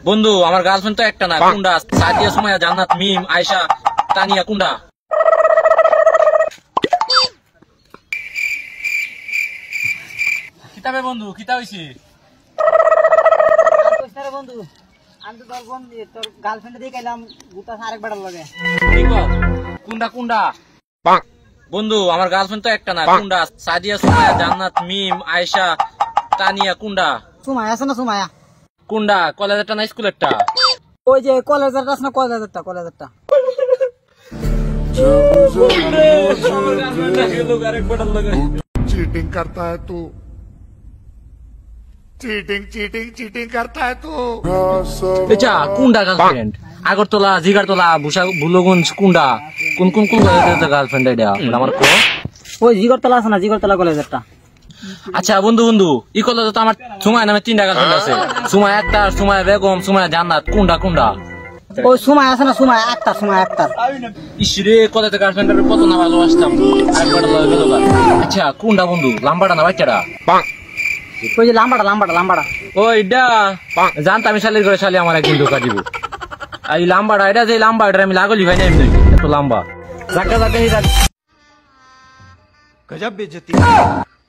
বন্ধু আমার গার্লফ্রেন্ড তো একটা না, কুন্ডা, সাদিয়া, সুমাইয়া, জান্নাত, মিম, আয়েশা, তানিয়া, কুন্ডা। কিতাবে বন্ধু কিতা হইছে? বন্ধু আমি তো তোর বন্ধু, তোর গার্লফ্রেন্ড দিয়ে গেলাম গুতা আরেকবার লাগে। কুন্ডা কুন্ডা বন্ধু আমার গার্লফ্রেন্ড তো একটা না, কুন্ডা, সাদিয়া, সুমাইয়া, জান্নাত, মিম, আয়েশা, তানিয়া, কুন্ডা। সুমায়া আছে না? সুমায়া কুন্ডা কলেজেরটা না স্কুলেরটা? ওই যে কলেজের আছে না, কলেজেরটা। चीटिंग करता है तू, चीटिंग करता है तू। এটা কুন্ডা গার্লফ্রেন্ড? আগরতলা, জিগারতলা, বুলগঞ্জ, কুন্ডা কোন কোন কোন কলেজের গার্লফ্রেন্ড এটা আমার কো? ওই জিগরতলা আছে না, জিগরতলা কলেজেরটা। আচ্ছা বন্ধু ই কলেজে তো আমার সুমাইয়া নামে 3টা গার্লফ্রেন্ড আছে। সুমাইয়া আক্তার, সুমাইয়া বেগম, সুমাইয়া জান্নাত, কুন্ডা কুন্ডা। ওই সুমায়া আছে না, সুমায়া আক্তার। ইসরে কলেজে গার্লফ্রেন্ডের কত না ভালোবাসতাম, একবার গেল। আচ্ছা কুন্ডা বন্ধু, লাম্বাটা না বাচ্চাটা? ওই যে লাম্বাটা। ওইটা জানতাম, আমি শালির করে শালি আমার একদিন ধোকা দিব। এই লাম্বাটা, এটা যে লাম্বাটা আমি লাগলি ভাই না, এমনি এত লাম্বা। गजब बेइज्जती।